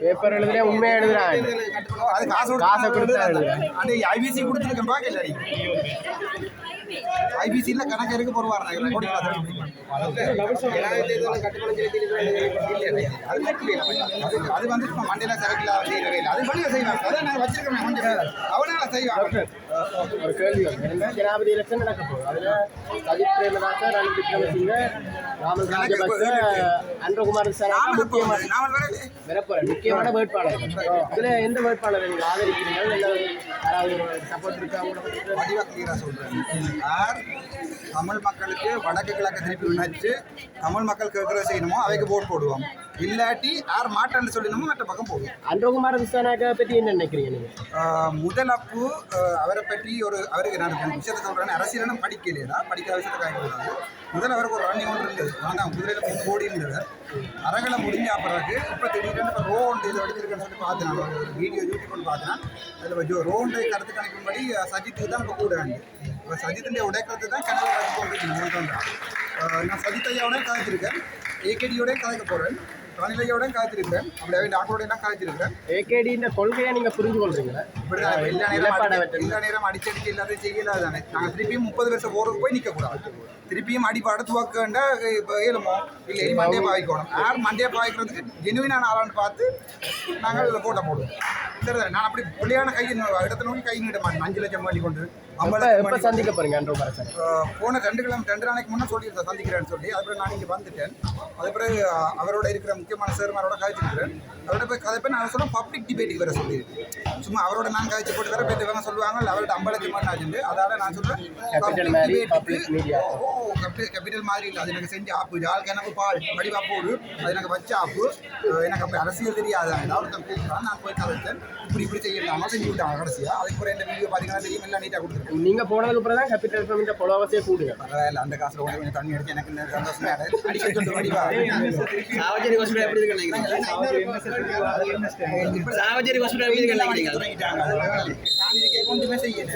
Paper எழுதுறே உண்மையா எழுதுறான். அது காசை கொடுத்து எழுதுறேன். அந்த ஐபிசி கொடுத்துருக்கேன் பாக்கல ஐபிசியில கணக்கு இருக்கு போடுவார். அது வந்து மண்டையில சரக்குல செய்யறவே இல்லை. அது வழியை செய்வாங்க. அதை நான் வச்சிருக்கேன் கொஞ்சம் அவனால செய்வாங்க. ஒரு கேள்வி ஜனாதிபதி எலெக்ஷன் நடக்க போகுது. அதுல சஜித் பிரேமதாச, ரணில் விக்ரமசிங்க, ராமல் ராஜபக்ச, அன்றகுமார் முக்கியமான வேட்பாளர். இதுல எந்த வேட்பாளரை நீங்க ஆதரிக்கிறீங்க? யாராவது சப்போர்ட் இருக்கா? சொல்றேன், தமிழ் மக்களுக்கு வடக்கு கிழக்கு திருப்பி உணர்ச்சி தமிழ் மக்கள் கேட்கறத செய்யணுமோ அவைக்கு போட் போடுவோம். இல்லாட்டி யார் மாட்டான்னு சொல்லணுமோ மற்ற பக்கம் போகும். அன்றகுமார் விசானாக்கா பற்றி என்ன நினைக்கிறீங்க நீங்க? முதல் அப்பு அவரை பற்றி அவருக்கு நான் விஷயத்தை சொல்றேன். அரசியலும் படிக்கலையா, படிக்காத விஷயத்தை காய்க்கூடாது. முதல்ல அவருக்கு ஒரு ரன்னிங் ஒன்று இருந்தது. ஆனால் குதிரையில் ஓடி இருந்தவர் அரங்களை முடிஞ்ச பிறகு இப்போ திடீர்னு இப்போ ரோண்டு இதை எடுத்துருக்கேன்னு சொல்லி பார்த்தேன். ஒரு வீடியோ யூடியூப் பண்ணி பார்த்தேன். அதில் ரோண்டை கருத்து கணிக்கும்படி சஜித்துக்கு தான் இப்போ கூட வேண்டு. இப்போ சஜித்துடைய உடைக்கிறது தான் கனவு கருத்து. நான் சஜித் ஐயாவோட கதைச்சிருக்கேன், ஏகேடியோட கதைக்க போகிறேன், ரணிலையோட காய்ச்சிருக்கிறேன். அப்படியே டாக்டரோட எல்லாம் காய்ச்சிருக்கிறேன். ஏகேடி இந்த கொள்கையை நீங்கள் புரிஞ்சு கொள்றீங்களா? இப்படிதான் எல்லா நேரம் அடிச்சடிச்சு எல்லாத்தையும் செய்யலாது தானே. நாங்கள் திருப்பியும் 30 வருஷம் போருக்கு போய் நிற்கக்கூடாது. திருப்பியும் அடிப்பாடு துவக்கண்டா இப்போ ஏழுமோ இல்லை மண்டையை பாய்க்கணும். யார் மண்டையை பாய்க்கிறதுக்கு ஜெனுவினான ஆளான்னு பார்த்து நாங்கள் போட்ட போடுவோம். சரி, நான் அப்படி பிள்ளையான இடத்த நோக்கி கை நீட்ட மாட்டேன். 5 லட்சம் பண்ணி கொண்டு சந்திக்க போறீங்க. போன 2 நாளைக்கு முன்னே சொல்லியிருந்தேன் சந்திக்கிறேன்னு சொல்லி. அதுக்கப்புறம் நான் இங்கே வந்துட்டேன். அது பிறகு அவரோட இருக்கிற முக்கியமான சேர்மாரோட காய்ச்சிருக்கிறேன். அவரோட போய் கதைப்பேன். நான் சொல்ல பப்ளிக் டிபேட்டுக்கு வர சொல்லியிருக்கேன். சும்மா அவரோட நான் காய்ச்சி போட்டு வர பேர் இவங்க சொல்லுவாங்க அவரோட 50 லட்சம் ஆச்சு. அதால நான் சொல்றேன் கேபிட்டல் மாதிரி இல்லை. அது எனக்கு செஞ்ச ஆப்பு ஆளுக்கு எனக்கு பால் வடிவா போடு. அது எனக்கு வச்ச ஆப்பு. எனக்கு அப்படி அரசியல் தெரியாது. ஒருத்தன் கூப்பிட்டான், நான் போய் கதைச்சேன். இப்படி செய்யலாம் செஞ்சு விட்டாங்க கடைசியா. அதுக்கு பிறகு இந்த வீடியோ பார்த்தீங்கன்னா தெரியும், எல்லாம் நீட்டாக கொடுத்துருக்கேன். நீங்க போனதுக்கு அப்புறம் தான் கேபிட்டல் ஃபேமிலியோட பொலவாசியே கூடுங்க. பரவாயில்ல, அந்த காசுல கூட கொஞ்சம் தண்ணி அடிச்சு எனக்கு சந்தோஷமா அடிக்க சொல்லி வடிவா சாவச்சேரி ஹாஸ்பிட்டல் எப்படி இருக்குன்னு நினைக்கிறீங்க? சாவச்சேரி ஹாஸ்பிட்டல் எப்படி இருக்குன்னு நினைக்கிறீங்க? நான் இதுக்கு கொண்டுமே செய்யணும்.